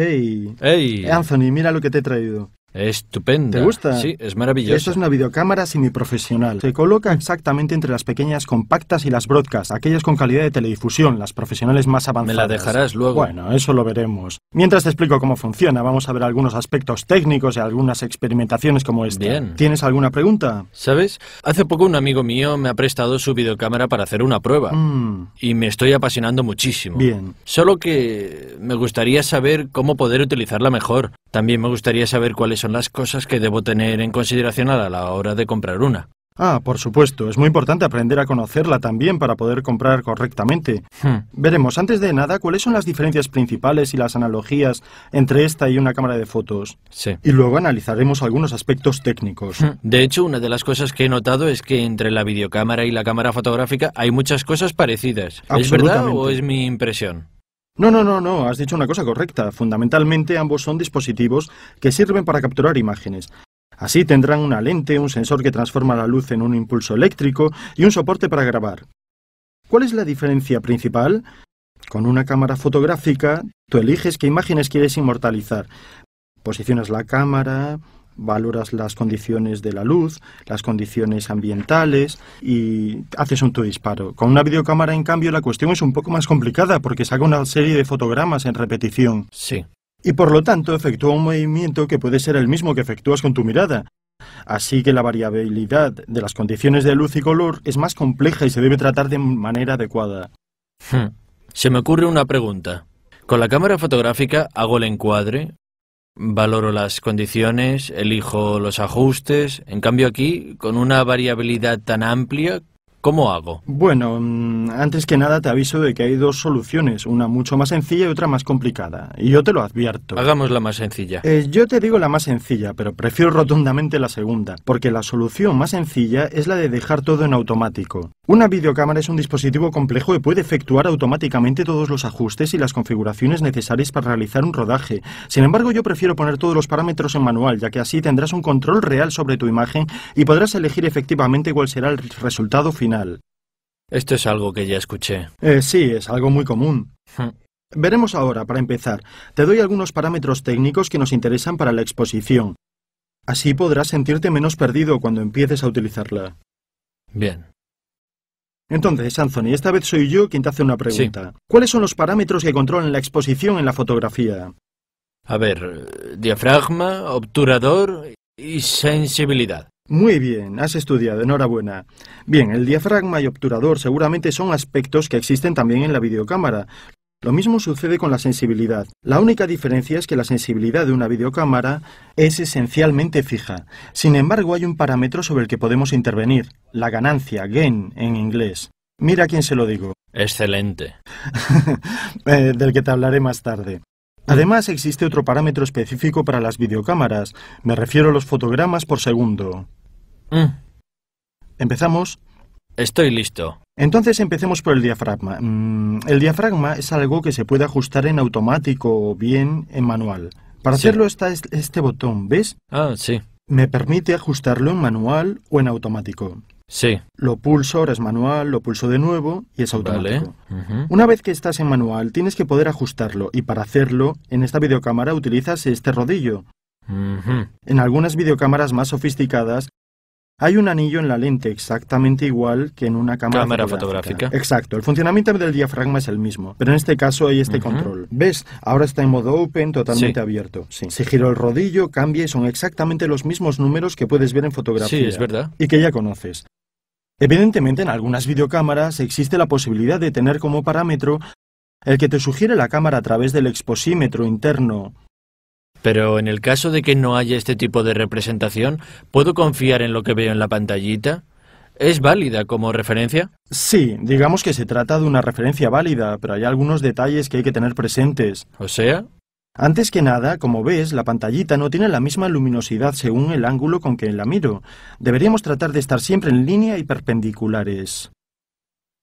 ¡Hey! ¡Hey! Anthony, mira lo que te he traído. Estupenda. ¿Te gusta? Sí, es maravilloso. Esto es una videocámara semiprofesional. Se coloca exactamente entre las pequeñas compactas y las broadcast, aquellas con calidad de teledifusión, las profesionales más avanzadas. ¿Me la dejarás luego? Bueno, eso lo veremos. Mientras te explico cómo funciona, vamos a ver algunos aspectos técnicos y algunas experimentaciones como esta. Bien. ¿Tienes alguna pregunta? ¿Sabes? Hace poco un amigo mío me ha prestado su videocámara para hacer una prueba. Y me estoy apasionando muchísimo. Bien. Solo que me gustaría saber cómo poder utilizarla mejor. También me gustaría saber cuáles son las cosas que debo tener en consideración a la hora de comprar una. Ah, por supuesto. Es muy importante aprender a conocerla también para poder comprar correctamente. Veremos, antes de nada, cuáles son las diferencias principales y las analogías entre esta y una cámara de fotos. Sí. Y luego analizaremos algunos aspectos técnicos. De hecho, una de las cosas que he notado es que entre la videocámara y la cámara fotográfica hay muchas cosas parecidas. ¿Es verdad o es mi impresión? No, has dicho una cosa correcta. Fundamentalmente ambos son dispositivos que sirven para capturar imágenes. Así tendrán una lente, un sensor que transforma la luz en un impulso eléctrico y un soporte para grabar. ¿Cuál es la diferencia principal? Con una cámara fotográfica, tú eliges qué imágenes quieres inmortalizar. Posicionas la cámara, valoras las condiciones de la luz, las condiciones ambientales y haces un tu disparo. Con una videocámara, en cambio, la cuestión es un poco más complicada porque saca una serie de fotogramas en repetición. Sí. Y por lo tanto efectúa un movimiento que puede ser el mismo que efectúas con tu mirada. Así que la variabilidad de las condiciones de luz y color es más compleja y se debe tratar de manera adecuada. Se me ocurre una pregunta. Con la cámara fotográfica hago el encuadre, valoro las condiciones, elijo los ajustes. En cambio aquí, con una variabilidad tan amplia, ¿cómo hago? Bueno, antes que nada te aviso de que hay dos soluciones, una mucho más sencilla y otra más complicada. Y yo te lo advierto. Hagamos la más sencilla. Yo te digo la más sencilla, pero prefiero rotundamente la segunda, porque la solución más sencilla es la de dejar todo en automático. Una videocámara es un dispositivo complejo que puede efectuar automáticamente todos los ajustes y las configuraciones necesarias para realizar un rodaje. Sin embargo, yo prefiero poner todos los parámetros en manual, ya que así tendrás un control real sobre tu imagen y podrás elegir efectivamente cuál será el resultado final. Esto es algo que ya escuché. Sí, es algo muy común. Veremos ahora, para empezar. Te doy algunos parámetros técnicos que nos interesan para la exposición. Así podrás sentirte menos perdido cuando empieces a utilizarla. Bien. Entonces, Anthony, esta vez soy yo quien te hace una pregunta. Sí. ¿Cuáles son los parámetros que controlan la exposición en la fotografía? A ver, diafragma, obturador y sensibilidad. Muy bien, has estudiado, enhorabuena. Bien, el diafragma y obturador seguramente son aspectos que existen también en la videocámara. Lo mismo sucede con la sensibilidad. La única diferencia es que la sensibilidad de una videocámara es esencialmente fija. Sin embargo, hay un parámetro sobre el que podemos intervenir, la ganancia, gain en inglés. Mira a quién se lo digo. Excelente. Del que te hablaré más tarde. Además, existe otro parámetro específico para las videocámaras. Me refiero a los fotogramas por segundo. ¿Empezamos? Estoy listo. Entonces empecemos por el diafragma. El diafragma es algo que se puede ajustar en automático o bien en manual. Para hacerlo está este botón, ¿ves? Ah, sí. Me permite ajustarlo en manual o en automático. Sí. Lo pulso, ahora es manual, lo pulso de nuevo y es automático. Vale. Una vez que estás en manual, tienes que poder ajustarlo y para hacerlo, en esta videocámara utilizas este rodillo. En algunas videocámaras más sofisticadas, hay un anillo en la lente exactamente igual que en una cámara fotográfica. Exacto, el funcionamiento del diafragma es el mismo, pero en este caso hay este control. ¿Ves? Ahora está en modo open, totalmente abierto. Sí. Si giro el rodillo, cambia y son exactamente los mismos números que puedes ver en fotografía. Sí, es verdad. Y que ya conoces. Evidentemente, en algunas videocámaras existe la posibilidad de tener como parámetro el que te sugiere la cámara a través del exposímetro interno. Pero en el caso de que no haya este tipo de representación, ¿puedo confiar en lo que veo en la pantallita? ¿Es válida como referencia? Sí, digamos que se trata de una referencia válida, pero hay algunos detalles que hay que tener presentes. O sea... Antes que nada, como ves, la pantallita no tiene la misma luminosidad según el ángulo con que la miro. Deberíamos tratar de estar siempre en línea y perpendiculares.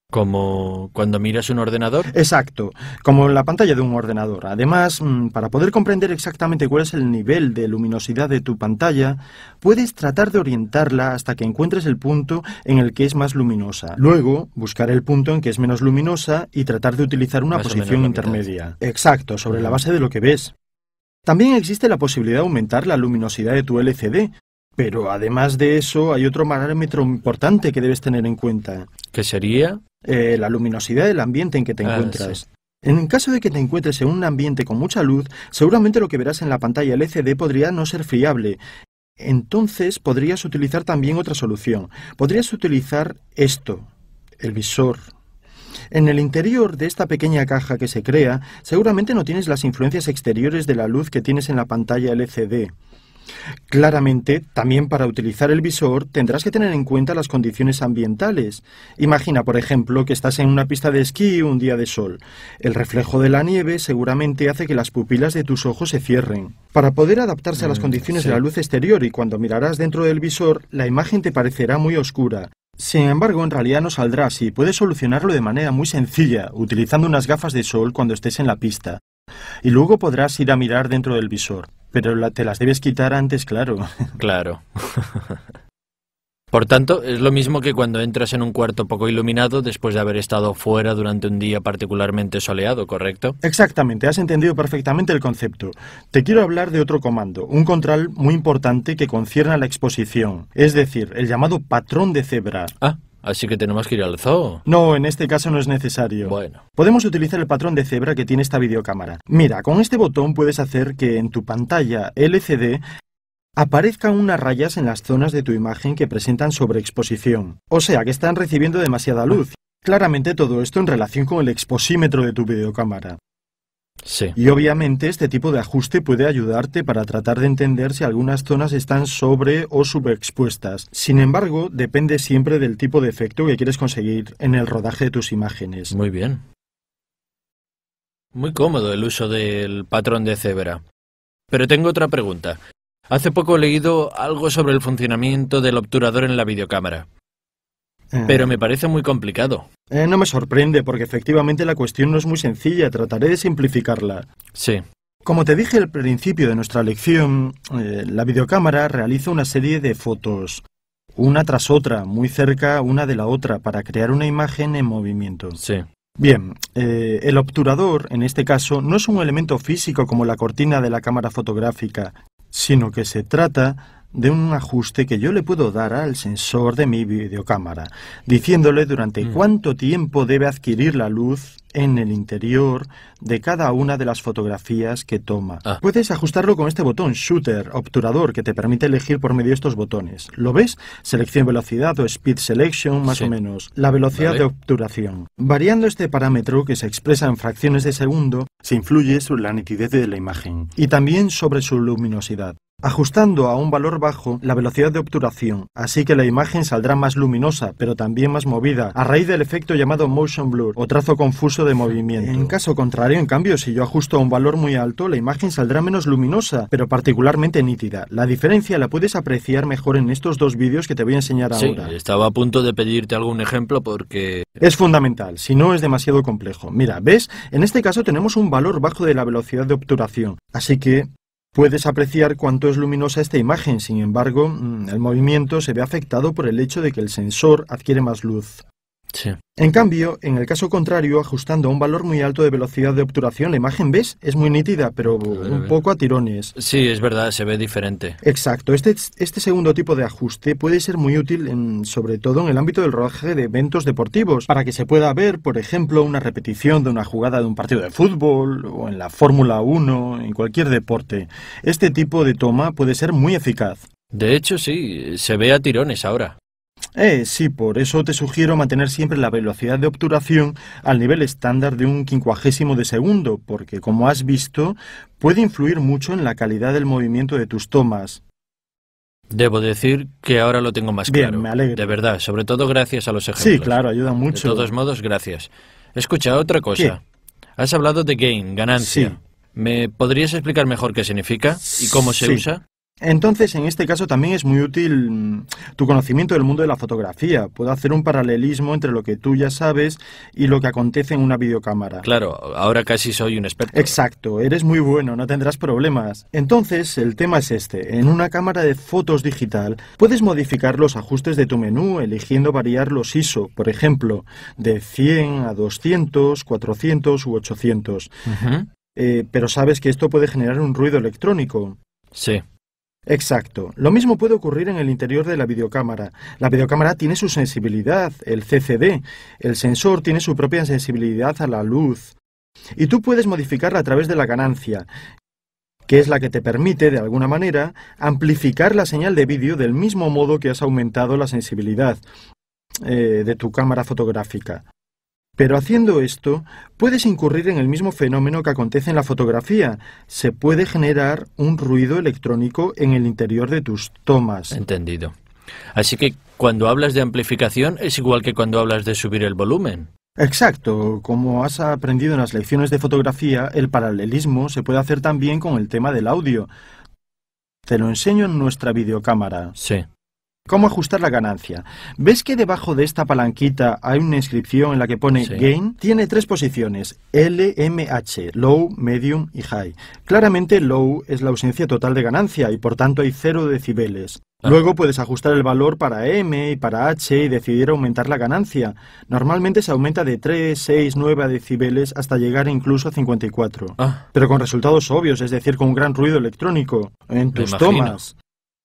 ¿Como cuando miras un ordenador? Exacto, como en la pantalla de un ordenador. Además, para poder comprender exactamente cuál es el nivel de luminosidad de tu pantalla, puedes tratar de orientarla hasta que encuentres el punto en el que es más luminosa. Luego, buscar el punto en que es menos luminosa y tratar de utilizar una posición intermedia. Exacto, sobre la base de lo que ves. También existe la posibilidad de aumentar la luminosidad de tu LCD, pero además de eso hay otro parámetro importante que debes tener en cuenta. ¿Qué sería? La luminosidad del ambiente en que te encuentras. Sí. En el caso de que te encuentres en un ambiente con mucha luz, seguramente lo que verás en la pantalla LCD podría no ser fiable. Entonces podrías utilizar también otra solución. Podrías utilizar esto, el visor. En el interior de esta pequeña caja que se crea, seguramente no tienes las influencias exteriores de la luz que tienes en la pantalla LCD. Claramente, también para utilizar el visor tendrás que tener en cuenta las condiciones ambientales. Imagina, por ejemplo, que estás en una pista de esquí un día de sol. El reflejo de la nieve seguramente hace que las pupilas de tus ojos se cierren. Para poder adaptarse a las condiciones de la luz exterior y cuando mirarás dentro del visor, la imagen te parecerá muy oscura. Sin embargo, en realidad no saldrá así. Puedes solucionarlo de manera muy sencilla, utilizando unas gafas de sol cuando estés en la pista. Y luego podrás ir a mirar dentro del visor. Pero te las debes quitar antes, claro. Claro. Por tanto, es lo mismo que cuando entras en un cuarto poco iluminado después de haber estado fuera durante un día particularmente soleado, ¿correcto? Exactamente, has entendido perfectamente el concepto. Te quiero hablar de otro comando, un control muy importante que concierne a la exposición, es decir, el llamado patrón de cebra. Ah, así que tenemos que ir al zoo. No, en este caso no es necesario. Bueno. Podemos utilizar el patrón de cebra que tiene esta videocámara. Mira, con este botón puedes hacer que en tu pantalla LCD aparezcan unas rayas en las zonas de tu imagen que presentan sobreexposición. O sea, que están recibiendo demasiada luz. Claramente todo esto en relación con el exposímetro de tu videocámara. Sí. Y obviamente este tipo de ajuste puede ayudarte para tratar de entender si algunas zonas están sobre o subexpuestas. Sin embargo, depende siempre del tipo de efecto que quieres conseguir en el rodaje de tus imágenes. Muy bien. Muy cómodo el uso del patrón de cebra. Pero tengo otra pregunta. Hace poco he leído algo sobre el funcionamiento del obturador en la videocámara. Pero me parece muy complicado. No me sorprende, porque efectivamente la cuestión no es muy sencilla. Trataré de simplificarla. Sí. Como te dije al principio de nuestra lección, la videocámara realiza una serie de fotos, una tras otra, muy cerca una de la otra, para crear una imagen en movimiento. Sí. Bien, el obturador, en este caso, no es un elemento físico como la cortina de la cámara fotográfica, sino que se trata de un ajuste que yo le puedo dar al sensor de mi videocámara, diciéndole durante cuánto tiempo debe adquirir la luz en el interior de cada una de las fotografías que toma. Puedes ajustarlo con este botón Shooter, obturador, que te permite elegir por medio de estos botones. ¿Lo ves? Selección velocidad o Speed Selection, más o menos. La velocidad de obturación. Variando este parámetro, que se expresa en fracciones de segundo, se influye sobre la nitidez de la imagen y también sobre su luminosidad. Ajustando a un valor bajo la velocidad de obturación, así que la imagen saldrá más luminosa, pero también más movida, a raíz del efecto llamado motion blur, o trazo confuso de movimiento. En caso contrario, en cambio, si yo ajusto a un valor muy alto, la imagen saldrá menos luminosa, pero particularmente nítida. La diferencia la puedes apreciar mejor en estos dos vídeos que te voy a enseñar ahora. Sí, estaba a punto de pedirte algún ejemplo porque... Es fundamental, si no es demasiado complejo. Mira, ¿ves? En este caso tenemos un valor bajo de la velocidad de obturación, así que puedes apreciar cuánto es luminosa esta imagen. Sin embargo, el movimiento se ve afectado por el hecho de que el sensor adquiere más luz. Sí. En cambio, en el caso contrario, ajustando a un valor muy alto de velocidad de obturación, la imagen, ¿ves? Es muy nítida, pero un poco a tirones. Sí, es verdad, se ve diferente. Exacto. Este segundo tipo de ajuste puede ser muy útil, sobre todo en el ámbito del rodaje de eventos deportivos, para que se pueda ver, por ejemplo, una repetición de una jugada de un partido de fútbol, o en la Fórmula 1, en cualquier deporte. Este tipo de toma puede ser muy eficaz. De hecho, sí, se ve a tirones ahora. Sí, por eso te sugiero mantener siempre la velocidad de obturación al nivel estándar de un 50º de segundo, porque, como has visto, puede influir mucho en la calidad del movimiento de tus tomas. Debo decir que ahora lo tengo más claro. Bien, me alegro. De verdad, sobre todo gracias a los ejemplos. Sí, claro, ayuda mucho. De todos modos, gracias. Escucha, otra cosa. ¿Qué? Has hablado de gain, ganancia. Sí. ¿Me podrías explicar mejor qué significa y cómo se usa? Entonces, en este caso también es muy útil tu conocimiento del mundo de la fotografía. Puedo hacer un paralelismo entre lo que tú ya sabes y lo que acontece en una videocámara. Claro, ahora casi soy un experto. Exacto, eres muy bueno, no tendrás problemas. Entonces, el tema es este. En una cámara de fotos digital, puedes modificar los ajustes de tu menú eligiendo variar los ISO, por ejemplo, de 100 a 200, 400 u 800. pero sabes que esto puede generar un ruido electrónico. Sí. Exacto. Lo mismo puede ocurrir en el interior de la videocámara. La videocámara tiene su sensibilidad, el CCD. El sensor tiene su propia sensibilidad a la luz. Y tú puedes modificarla a través de la ganancia, que es la que te permite, de alguna manera, amplificar la señal de vídeo del mismo modo que has aumentado la sensibilidad de tu cámara fotográfica. Pero haciendo esto, puedes incurrir en el mismo fenómeno que acontece en la fotografía. Se puede generar un ruido electrónico en el interior de tus tomas. Entendido. Así que cuando hablas de amplificación es igual que cuando hablas de subir el volumen. Exacto. Como has aprendido en las lecciones de fotografía, el paralelismo se puede hacer también con el tema del audio. Te lo enseño en nuestra videocámara. Sí. ¿Cómo ajustar la ganancia? ¿Ves que debajo de esta palanquita hay una inscripción en la que pone Sí. Gain? Tiene 3 posiciones, LMH, Low, Medium y High. Claramente Low es la ausencia total de ganancia y por tanto hay 0 decibeles. Luego puedes ajustar el valor para M y para H y decidir aumentar la ganancia. Normalmente se aumenta de 3, 6, 9 decibeles hasta llegar incluso a 54. Pero con resultados obvios, es decir, con un gran ruido electrónico en tus tomas.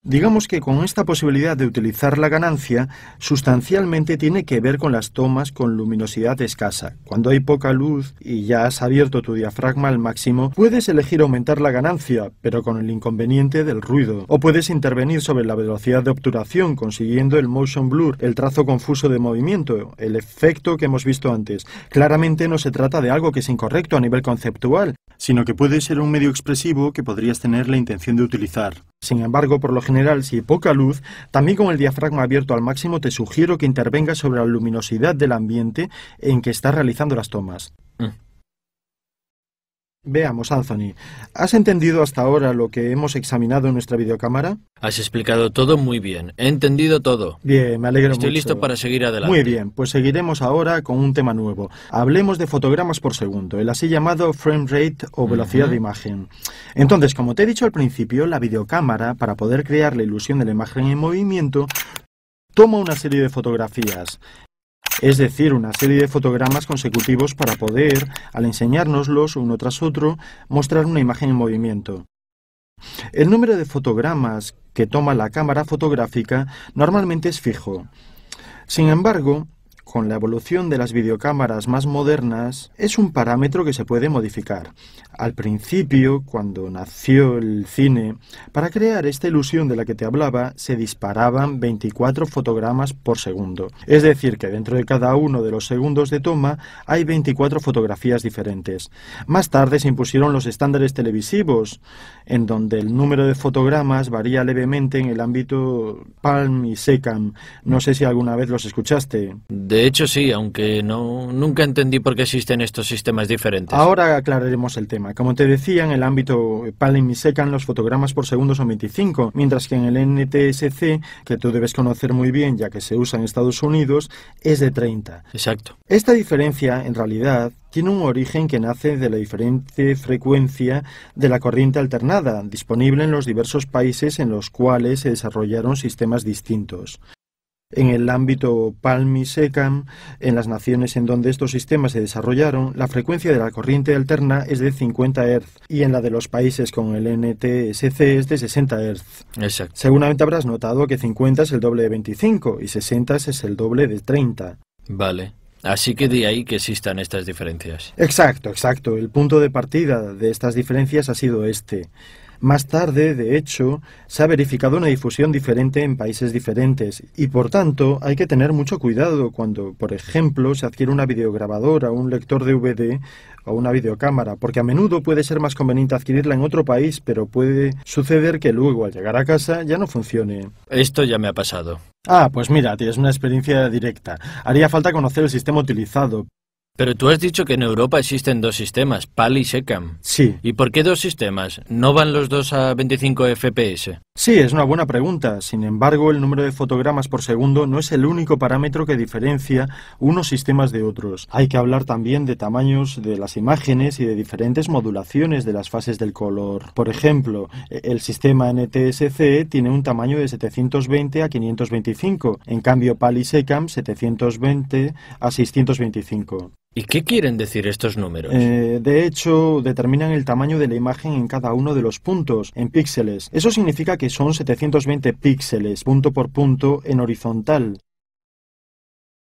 Digamos que con esta posibilidad de utilizar la ganancia, sustancialmente tiene que ver con las tomas con luminosidad escasa. Cuando hay poca luz y ya has abierto tu diafragma al máximo, puedes elegir aumentar la ganancia, pero con el inconveniente del ruido. O puedes intervenir sobre la velocidad de obturación, consiguiendo el motion blur, el trazo confuso de movimiento, el efecto que hemos visto antes. Claramente no se trata de algo que es incorrecto a nivel conceptual, sino que puede ser un medio expresivo que podrías tener la intención de utilizar. Sin embargo, por lo general, si hay poca luz, también con el diafragma abierto al máximo te sugiero que intervengas sobre la luminosidad del ambiente en que estás realizando las tomas. Veamos, Anthony, ¿has entendido hasta ahora lo que hemos examinado en nuestra videocámara? Has explicado todo muy bien. He entendido todo. Bien, me alegro mucho. Estoy listo para seguir adelante. Muy bien, pues seguiremos ahora con un tema nuevo. Hablemos de fotogramas por segundo, el así llamado frame rate o velocidad de imagen. Entonces, como te he dicho al principio, la videocámara, para poder crear la ilusión de la imagen en movimiento, toma una serie de fotografías. Es decir, una serie de fotogramas consecutivos para poder, al enseñárnoslos uno tras otro, mostrar una imagen en movimiento. El número de fotogramas que toma la cámara fotográfica normalmente es fijo. Sin embargo, con la evolución de las videocámaras más modernas, es un parámetro que se puede modificar. Al principio, cuando nació el cine, para crear esta ilusión de la que te hablaba, se disparaban 24 fotogramas por segundo. Es decir, que dentro de cada uno de los segundos de toma hay 24 fotografías diferentes. Más tarde se impusieron los estándares televisivos, en donde el número de fotogramas varía levemente en el ámbito Palm y Secam. No sé si alguna vez los escuchaste. De hecho sí, aunque nunca entendí por qué existen estos sistemas diferentes. Ahora aclararemos el tema. Como te decía, en el ámbito Palm y Secam los fotogramas por segundo son 25, mientras que en el NTSC, que tú debes conocer muy bien ya que se usa en Estados Unidos, es de 30. Exacto. Esta diferencia, en realidad, tiene un origen que nace de la diferente frecuencia de la corriente alternada, disponible en los diversos países en los cuales se desarrollaron sistemas distintos. En el ámbito Palm y Secam, en las naciones en donde estos sistemas se desarrollaron, la frecuencia de la corriente alterna es de 50 Hz y en la de los países con el NTSC es de 60 Hz. Exacto. Seguramente habrás notado que 50 es el doble de 25 y 60 es el doble de 30. Vale. Así que de ahí que existan estas diferencias. Exacto. El punto de partida de estas diferencias ha sido este. Más tarde, de hecho, se ha verificado una difusión diferente en países diferentes y, por tanto, hay que tener mucho cuidado cuando, por ejemplo, se adquiere una videograbadora, un lector DVD o una videocámara, porque a menudo puede ser más conveniente adquirirla en otro país, pero puede suceder que luego, al llegar a casa, ya no funcione. Esto ya me ha pasado. Pues mira, tienes una experiencia directa. Haría falta conocer el sistema utilizado. Pero tú has dicho que en Europa existen dos sistemas, PAL y SECAM. Sí. ¿Y por qué dos sistemas? ¿No van los dos a 25 FPS? Sí, es una buena pregunta. Sin embargo, el número de fotogramas por segundo no es el único parámetro que diferencia unos sistemas de otros. Hay que hablar también de tamaños de las imágenes y de diferentes modulaciones de las fases del color. Por ejemplo, el sistema NTSC tiene un tamaño de 720 a 525, en cambio PAL y SECAM 720 a 625. ¿Y qué quieren decir estos números? De hecho, determinan el tamaño de la imagen en cada uno de los puntos, en píxeles. Eso significa que son 720 píxeles, punto por punto, en horizontal.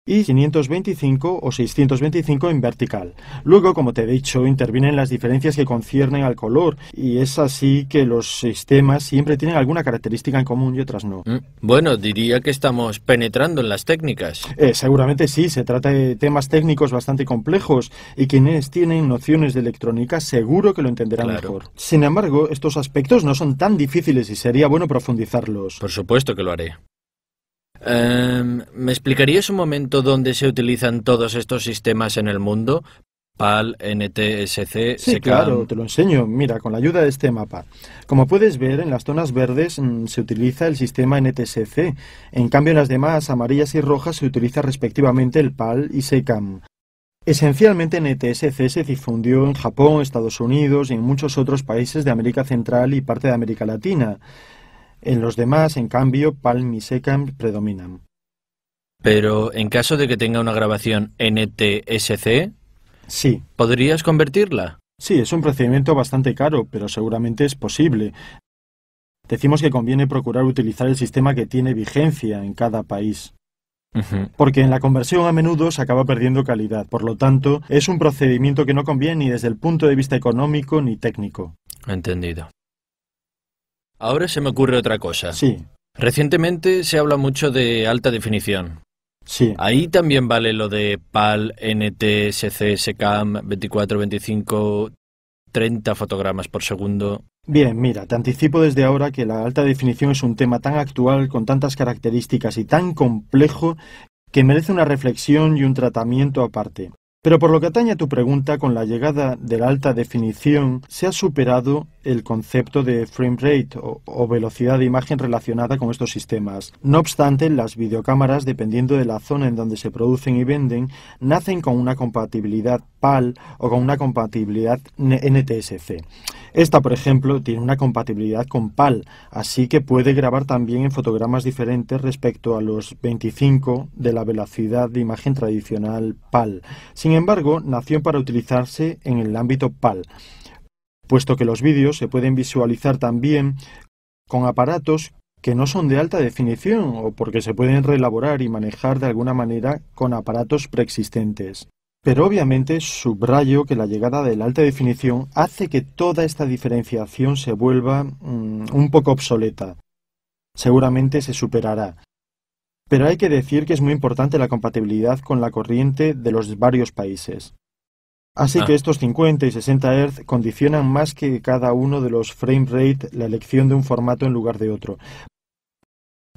Y 525 o 625 en vertical. Luego, como te he dicho, intervienen las diferencias que conciernen al color, y es así que los sistemas siempre tienen alguna característica en común y otras no. Bueno, diría que estamos penetrando en las técnicas. Seguramente sí, se trata de temas técnicos bastante complejos, y quienes tienen nociones de electrónica seguro que lo entenderán mejor. Sin embargo, estos aspectos no son tan difíciles y sería bueno profundizarlos. Por supuesto que lo haré. ¿Me explicarías un momento dónde se utilizan todos estos sistemas en el mundo? PAL, NTSC, Sí, SECAM... claro, te lo enseño. Mira, con la ayuda de este mapa. Como puedes ver, en las zonas verdes se utiliza el sistema NTSC. En cambio, en las demás, amarillas y rojas, se utiliza respectivamente el PAL y SECAM. Esencialmente, NTSC se difundió en Japón, Estados Unidos y en muchos otros países de América Central y parte de América Latina. En los demás, en cambio, PAL y SECAM predominan. Pero, en caso de que tenga una grabación NTSC... Sí. ¿Podrías convertirla? Sí, es un procedimiento bastante caro, pero seguramente es posible. Decimos que conviene procurar utilizar el sistema que tiene vigencia en cada país. Porque en la conversión a menudo se acaba perdiendo calidad. Por lo tanto, es un procedimiento que no conviene ni desde el punto de vista económico ni técnico. Entendido. Ahora se me ocurre otra cosa. Sí. Recientemente se habla mucho de alta definición. Sí. Ahí también vale lo de PAL, NTSC, SECAM, 24, 25, 30 fotogramas por segundo. Bien, mira, te anticipo desde ahora que la alta definición es un tema tan actual, con tantas características y tan complejo, que merece una reflexión y un tratamiento aparte. Pero por lo que atañe a tu pregunta, con la llegada de la alta definición se ha superado el concepto de frame rate o velocidad de imagen relacionada con estos sistemas. No obstante, las videocámaras, dependiendo de la zona en donde se producen y venden, nacen con una compatibilidad PAL o con una compatibilidad NTSC. Esta, por ejemplo, tiene una compatibilidad con PAL, así que puede grabar también en fotogramas diferentes respecto a los 25 de la velocidad de imagen tradicional PAL. Sin embargo, nació para utilizarse en el ámbito PAL, puesto que los vídeos se pueden visualizar también con aparatos que no son de alta definición o porque se pueden reelaborar y manejar de alguna manera con aparatos preexistentes. Pero obviamente subrayo que la llegada de la alta definición hace que toda esta diferenciación se vuelva un poco obsoleta. Seguramente se superará. Pero hay que decir que es muy importante la compatibilidad con la corriente de los varios países. Así que estos 50 y 60 Hz condicionan más que cada uno de los frame rate la elección de un formato en lugar de otro.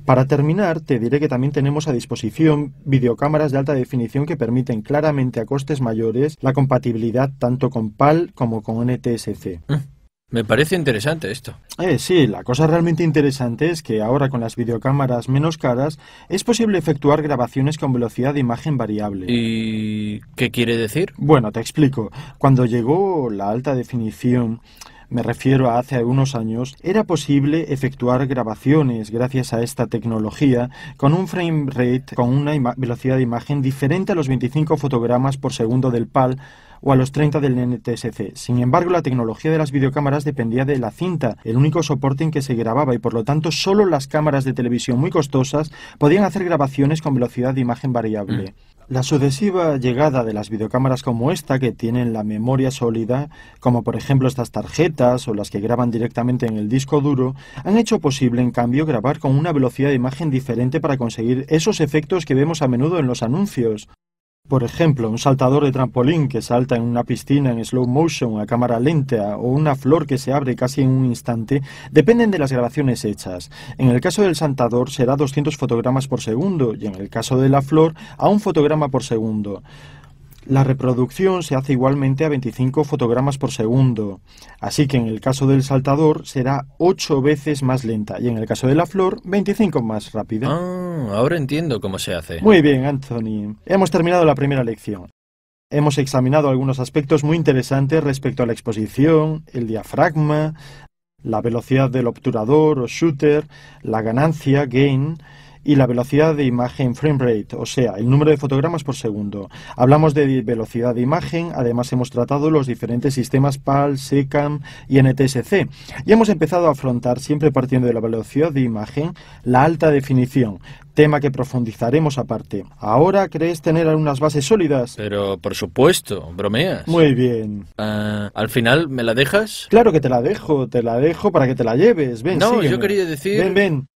Para terminar, te diré que también tenemos a disposición videocámaras de alta definición que permiten claramente a costes mayores la compatibilidad tanto con PAL como con NTSC. Me parece interesante esto. Sí, la cosa realmente interesante es que ahora con las videocámaras menos caras es posible efectuar grabaciones con velocidad de imagen variable. ¿Y qué quiere decir? Bueno, te explico. Cuando llegó la alta definición, me refiero a hace algunos años, era posible efectuar grabaciones gracias a esta tecnología con un frame rate con una velocidad de imagen diferente a los 25 fotogramas por segundo del PAL o a los 30 del NTSC. Sin embargo, la tecnología de las videocámaras dependía de la cinta, el único soporte en que se grababa, y por lo tanto solo las cámaras de televisión muy costosas podían hacer grabaciones con velocidad de imagen variable. La sucesiva llegada de las videocámaras como esta, que tienen la memoria sólida, como por ejemplo estas tarjetas o las que graban directamente en el disco duro, han hecho posible en cambio grabar con una velocidad de imagen diferente para conseguir esos efectos que vemos a menudo en los anuncios. Por ejemplo, un saltador de trampolín que salta en una piscina en slow motion a cámara lenta o una flor que se abre casi en un instante dependen de las grabaciones hechas. En el caso del saltador será 200 fotogramas por segundo y en el caso de la flor a 1 fotograma por segundo. La reproducción se hace igualmente a 25 fotogramas por segundo, así que en el caso del saltador será 8 veces más lenta y en el caso de la flor 25 más rápida. Ahora entiendo cómo se hace. Muy bien, Anthony. Hemos terminado la primera lección. Hemos examinado algunos aspectos muy interesantes respecto a la exposición, el diafragma, la velocidad del obturador o shooter, la ganancia, gain, y la velocidad de imagen frame rate, o sea, el número de fotogramas por segundo. Hablamos de velocidad de imagen, además hemos tratado los diferentes sistemas PAL, SECAM y NTSC. Y hemos empezado a afrontar, siempre partiendo de la velocidad de imagen, la alta definición, tema que profundizaremos aparte. ¿Ahora crees tener algunas bases sólidas? Pero, por supuesto, bromeas. Muy bien. ¿Al final me la dejas? Claro que te la dejo para que te la lleves. Ven, No, sígueme. yo quería decir... Ven.